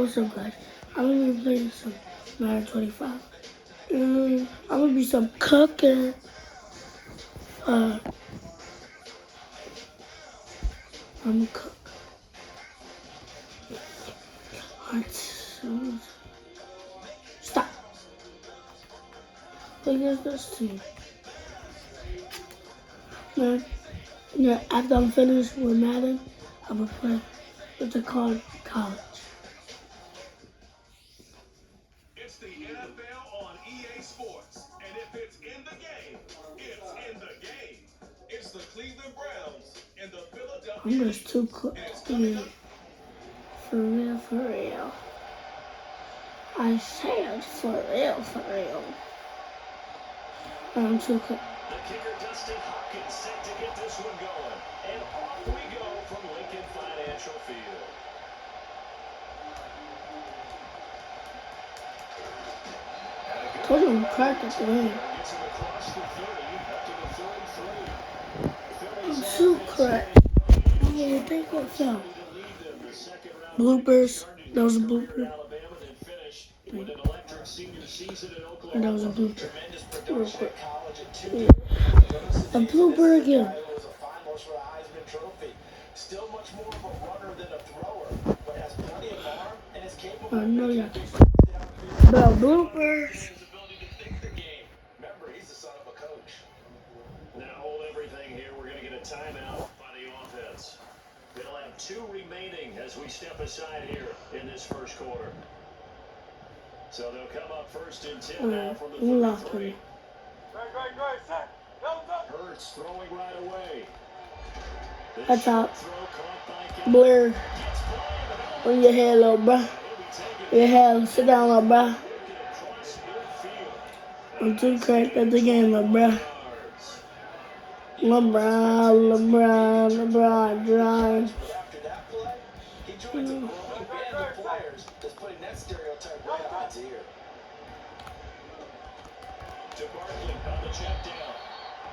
What's up, guys? I'm gonna be playing some Madden 25. I'm gonna be some cooking. I'm gonna cook. Stop. Look at this team. Now, after I'm finished with Madden, I'm gonna play with the called college. It's the NFL on EA Sports, and if it's in the game, it's in the game. It's the Cleveland Browns and the Philadelphia. I'm just too cooked. Yeah. For real. I said for real. I'm too cooked. The kicker Dustin Hopkins set to get this one going, and off we go from Lincoln Financial Field. Told him practice the game. I'm too correct. I don't even think what's up. Bloopers. That was a blooper. And that was a blooper. Real quick. Yeah. A blooper again. Still much more of a runner than a thrower, but has plenty of arm and is capable I know y'all can. About bloopers. Remember, he's the son of a coach. Now hold everything here. We're going to get a timeout by the offense. They'll have 2 remaining as we step aside here in this first quarter. So they'll come up first and 10 now from the 33. Hurts throwing right away. That's out. Blair. On your head, little bruh. Your head. Sit down, little bruh. I'm too cracked at the game, little bruh. LeBron drive. He joins a growing band of players that's putting that stereotype right on to here. To Barkley on the check down.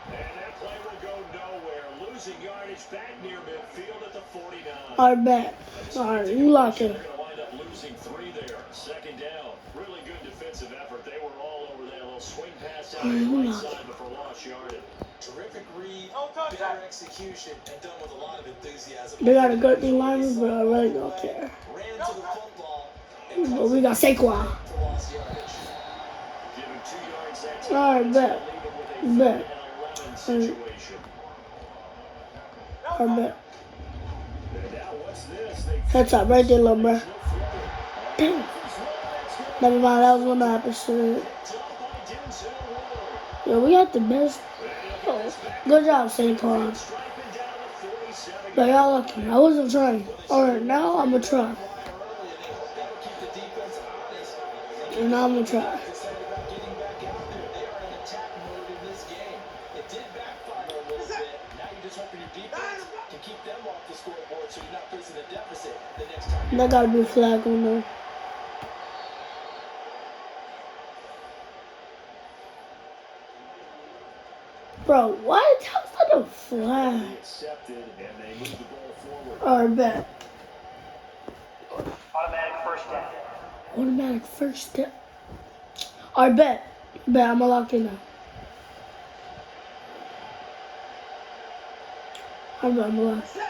And that play will go nowhere. Losing yardage back near midfield at the 49. Alright, back. Alright, you lock it. They're going to wind up losing 3 there. Second down. Really good defensive effort. They were all over that little swing pass out on the right side before lost yardage. Terrific read, better execution, and done with a lot of enthusiasm. They got a good D lineman, but I really don't care. Ran to the football. But we got Saquon. Alright, bet. Alright, bet. That's up right there, little bro. Damn. Never mind, that was one episode. Yo, we got the best. Oh, good job, Saquon. But y'all lucky. I wasn't trying. Alright, now I'm gonna try. And now I'm gonna try. That gotta be a flag on there. Bro, what? How's that a flag? Alright, bet. Automatic first step. Alright, bet. Bet, I'm gonna lock in now. I'm gonna lock in.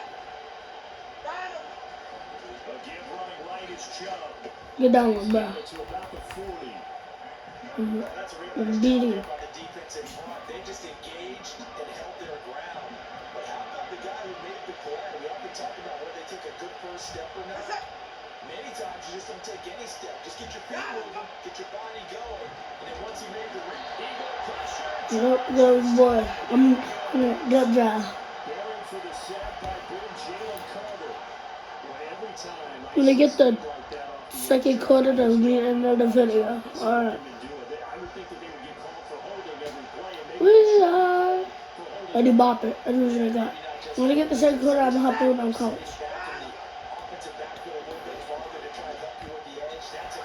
Get down one, bro. Beating. They just engaged and held their ground. But how about the guy who made the play? We often talk about whether they take a good first step or not. Many times you just don't take any step. Just get your feet moving, get your body going, and then once he made the eagle pressure. Good boy. Good job. When they get the second quarter, that'll be the end of the video. Alright. We are. I do bop it. I do what I got. When I get the second quarter, I'm gonna hop on college.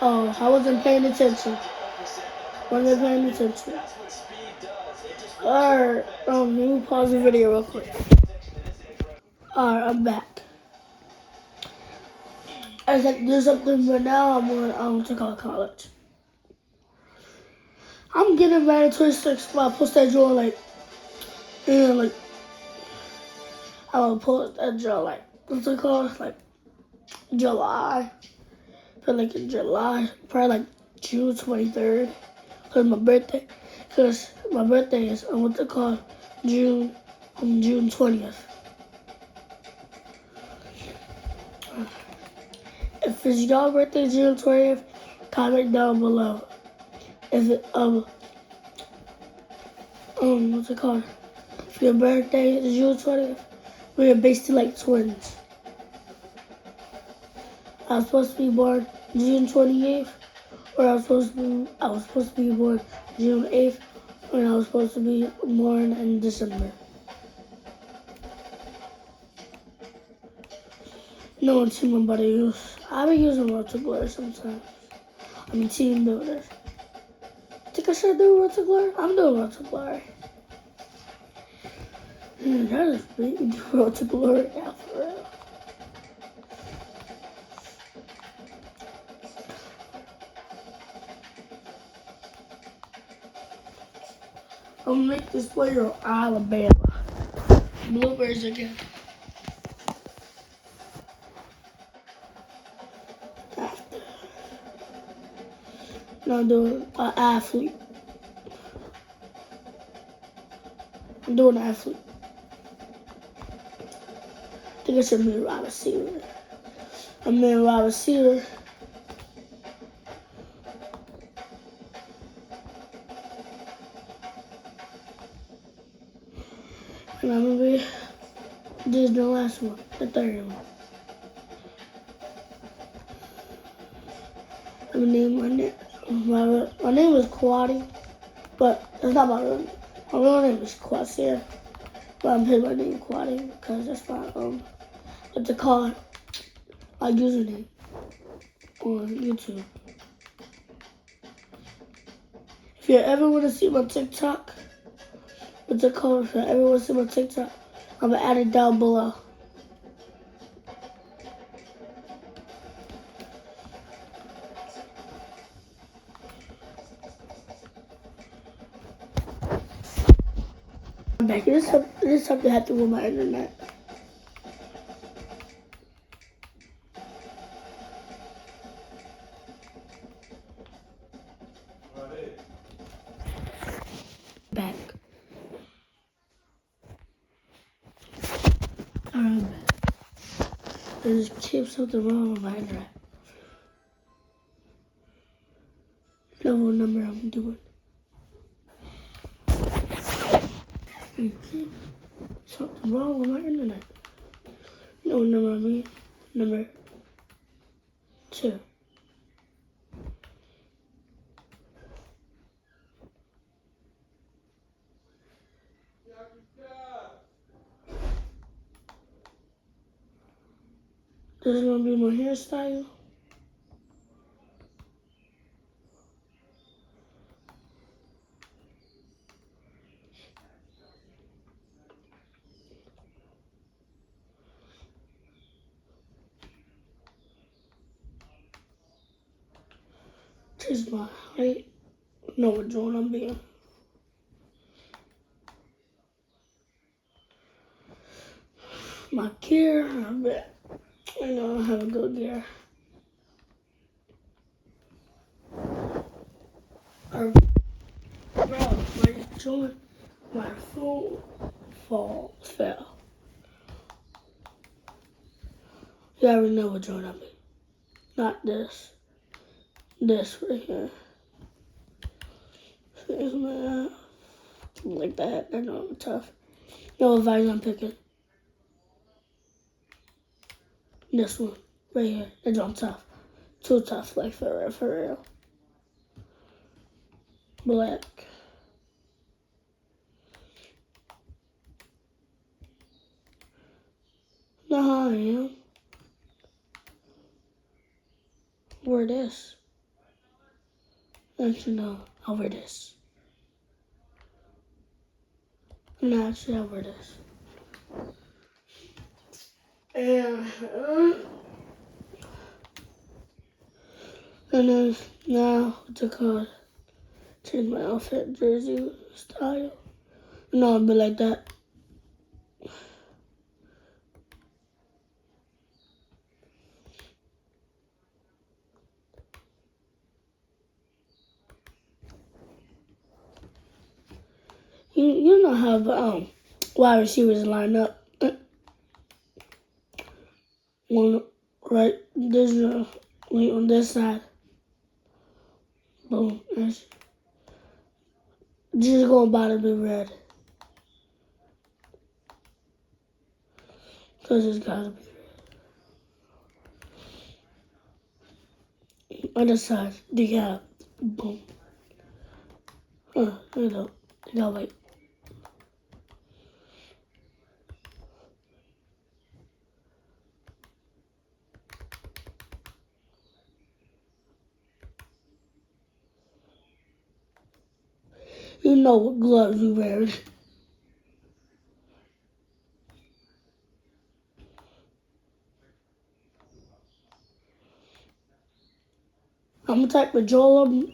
Oh, I wasn't paying attention. Wasn't paying attention. Alright, let me pause the video real quick. Alright, I'm back. I was like, do something, but now I'm on to college. I'm getting ready to 26, but I post that joint like, and like, I will post that joint like, what's it called? Like, July. Like in July, probably like June 23rd. Cause my birthday is what's it called? June 20th. If it's your birthday June 20th, comment down below. If it what's it called? If your birthday is June 20th, we're basically like twins. I was supposed to be born June 28th, or I was supposed to be born June 8th, and I was supposed to be born in December. No one's seen my buddy use. I've been using Rotoglare sometimes. I mean Team Builder. Think I should do Rotoglare? I'm doing Rotoglare. That is big. Do Rotoglare right now for real. I'm gonna make this player on Alabama. Blueberries again. After. Now I'm doing an athlete. I'm doing an athlete. I think I should be a wide receiver. I'm in a wide receiver. And I'm gonna be this is the last one, the third one. I'm gonna name my name is Quaddy, but that's not my real name. My real name is Quasir, but I'm putting my name Quaddy because that's my what's it called? My username on YouTube. If you ever want to see my TikTok, what's it called? If you ever want to see my TikTok, I'm gonna add it down below. I'm back. This is something I have to do with my internet. Back. Alright, I'm back. There's something wrong with my internet. Know what number I'm doing. Something wrong with my internet. You know what number I mean? Number 2. This is gonna be my hairstyle. This is my height. Know what joint I'm being. My gear, I bet. I know I have a good gear. Bro, my joint, my phone fell. You already know what joint I mean. Not this. This right here. Face man. Like that. I know I'm tough. You know what vibes I'm picking? This one. Right here. That joint tough. Too tough, like for real. Black. Know how I am. Wear this. Actually, no. I'll wear this. No, actually, I'll wear this. And And then now, what's it called? Change my outfit, jersey style. No, it'll be like that. You know how the wide receivers line up. One right this on this side. Boom. Just going by to be red. Cause it's gotta be red. Other side, they got boom. There you go. You gotta wait. You know what gloves you wearing. I'm the type of Joel.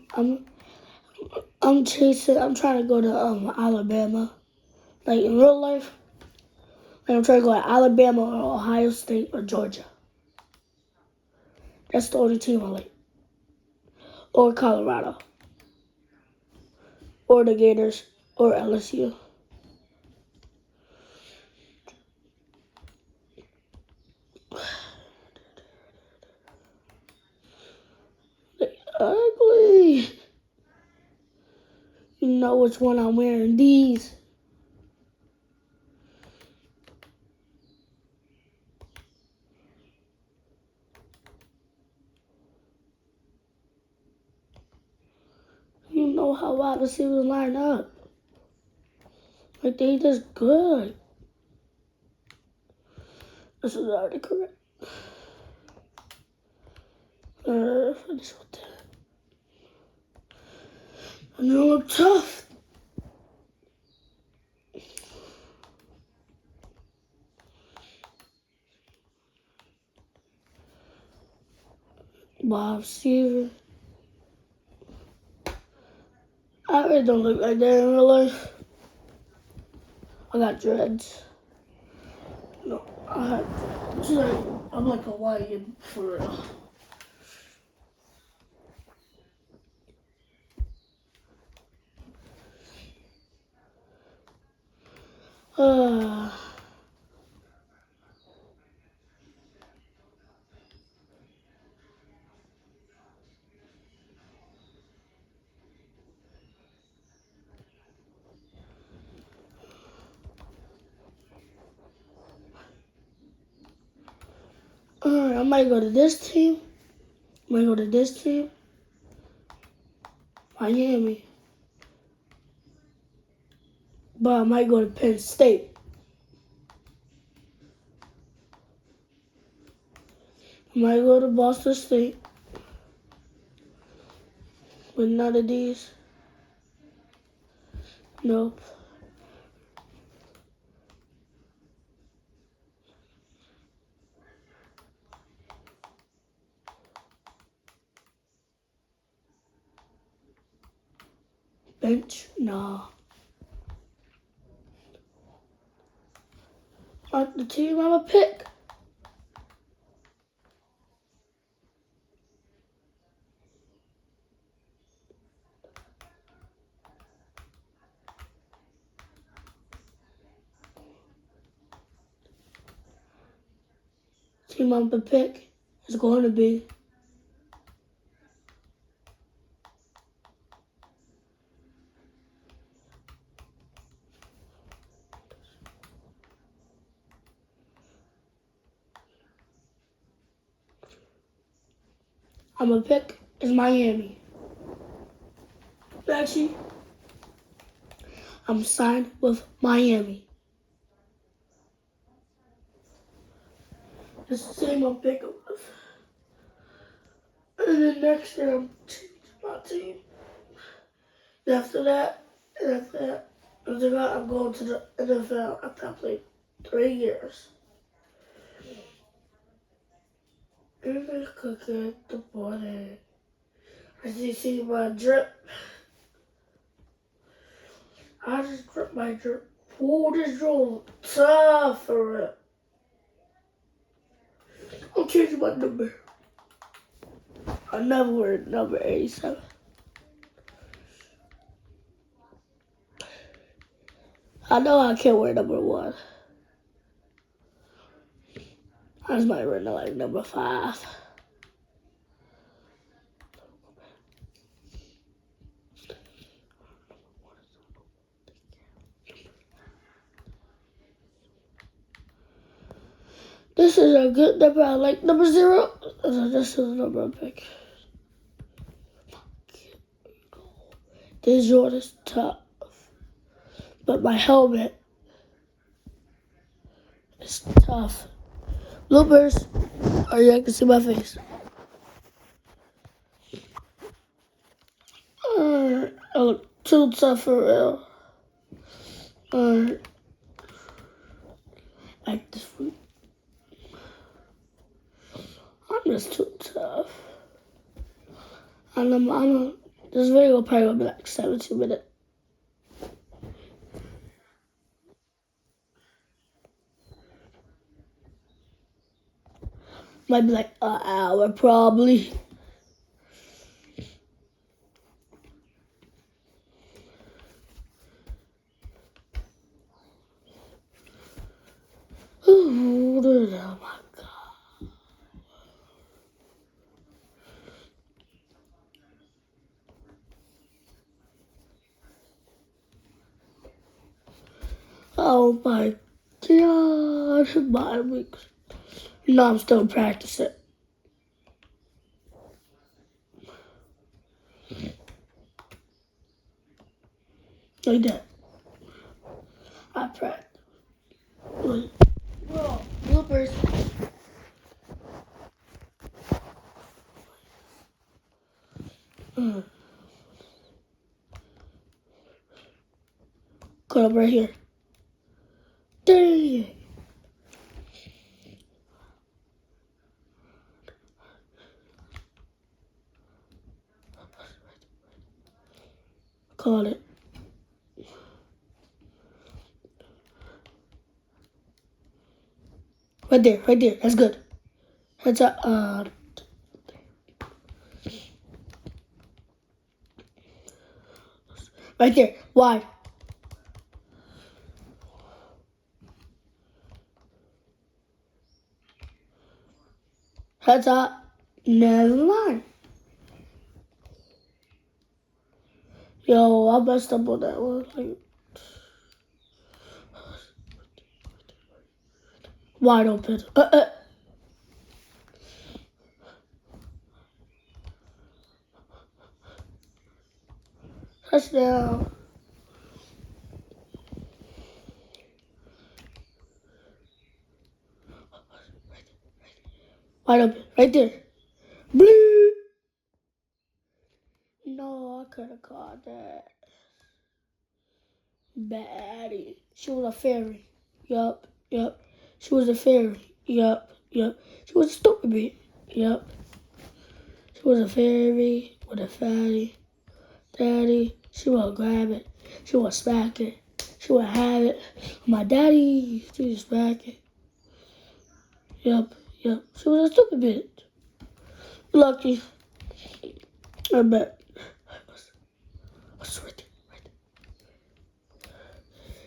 I'm chasing. I'm trying to go to Alabama. Like in real life, like I'm trying to go to Alabama or Ohio State or Georgia. That's the only team I like. Or Colorado. Or the Gators. Or LSU. They ugly. You know which one I'm wearing. These. You know how wide receivers line up. Like they just good. This is already correct. Finish with that. I know I'm tough. Wide receiver. I really don't look like that in real life. I got dreads. No, I'm like a Hawaiian for real. Uh, I might go to this team. Might go to this team. Miami. But I might go to Penn State. I might go to Boston State. With none of these. Nope. Bench? Nah. Not the team I'm a pick. Team I'm a pick is going to be I'm a pick is Miami. Actually, I'm signed with Miami. It's the same I'm picking with. And then next year I'm changing my team. After that, I'm going to the NFL after I played 3 years. Everybody's cooking the morning. As you see my drip, I just drip my drip. Whoa, this drill tough for real. I'm changing my number. I never wear number 87. I know I can't wear number 1. I just might wear like number 5. This is a good number. I like number 0. This is a number I pick. This Jordan is tough. But my helmet is tough. Bloopers. Oh yeah, I can see my face. I look too tough for real. Like this one. I'm just too tough. This video will probably be like 17 minutes. Might be like an hour probably. Oh my God. Oh my God. My weeks. No, I'm still practicing. Like that. I practice. Whoa, bloopers. Cut up right here. Dang. Call it. Right there, right there. That's good. Heads up. Right there. Wide. Heads up. Never mind. Yo, I messed up on that one. Like, wide open. Touchdown. Wide open. Right there. Blue. No, I could have caught that. Baddie. She was a fairy. Yup. She was a fairy. Yup. She was a stupid bitch. Yup. She was a fairy with a fatty. Daddy. She would grab it. She would smack it. She would have it. My daddy, she would smack it. Yup. She was a stupid bitch. Lucky. I bet. What's right there?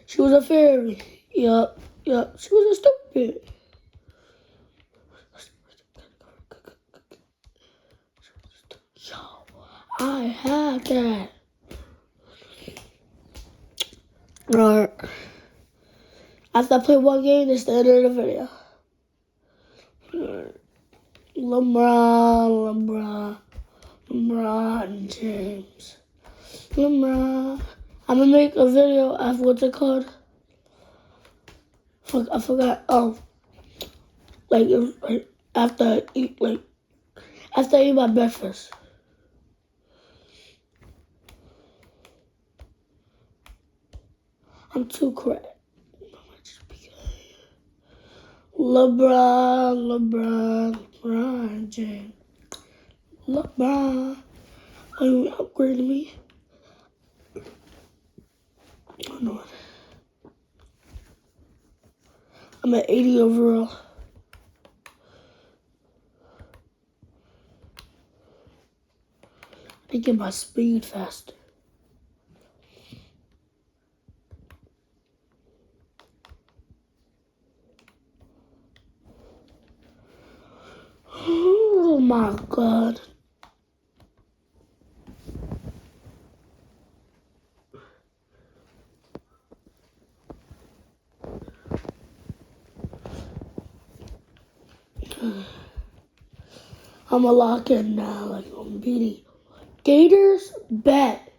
She was a fairy. Yup. She was a stupid. Yo, I had that. Alright. After I play one game, this is the end of the video. LeBron James. I'm gonna make a video after what's it called? I forgot. Oh, like after I eat my breakfast. I'm too correct. LeBron James. LeBron. Are you upgrading me? Oh no. I'm at 80 overall. I get my speed faster. Oh my god. I'm a lock in now, like I'm beating. Gators bet.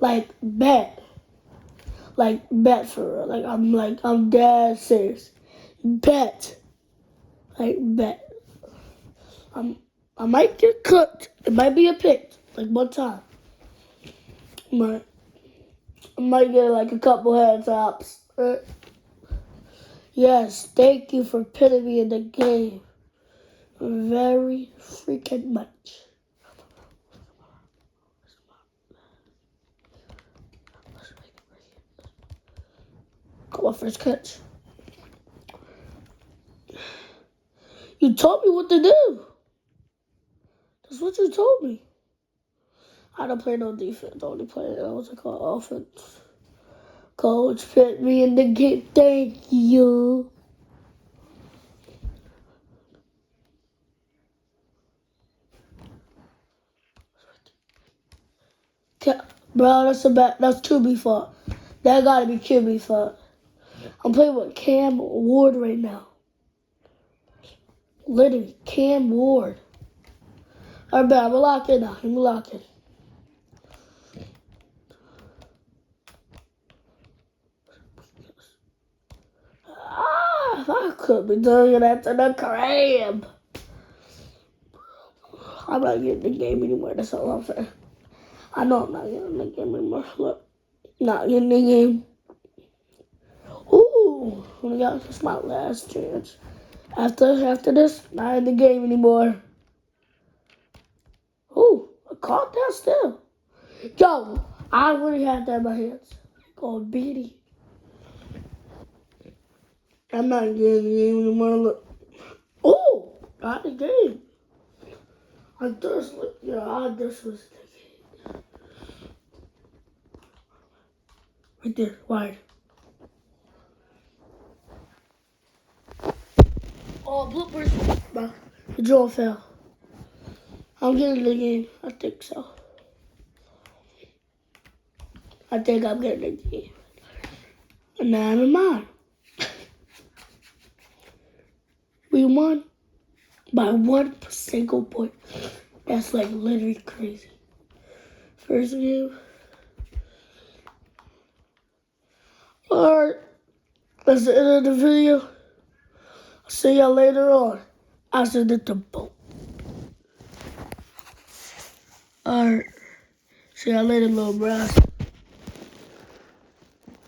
Bet. Bet for real. I'm dead serious. Bet. Bet. I might get cooked. It might be a pick. Like one time. I might get like a couple head tops. Yes, thank you for putting me in the game. Very freaking much. Come on, first catch. You told me what to do. That's what you told me. I don't play no defense. I only play offense. Coach put me in the game. Thank you. Bro, that's QB fault. That gotta be QB fault. I'm playing with Cam Ward right now. Literally, Cam Ward. Alright, I'm locked in now. I'm locked in. I could be doing it after the crab. I'm not getting the game anymore. That's all I'm saying. I know I'm not getting the game anymore. Look, not getting the game. Ooh, this is my last chance. After this, not in the game anymore. Ooh, I caught that still. Yo, I already had that in my hands. Called Beatty. I'm not getting the game anymore. Look. Ooh, got the game. This was the game. Right there, wide. Oh, bloopers. The draw fell. I'm getting the game. I think so. I think I'm getting the game. Never mind. We won by 1 single point. That's like literally crazy. First game. Alright. That's the end of the video. I'll see y'all later on. After the boat. Alright. See y'all later, little bros.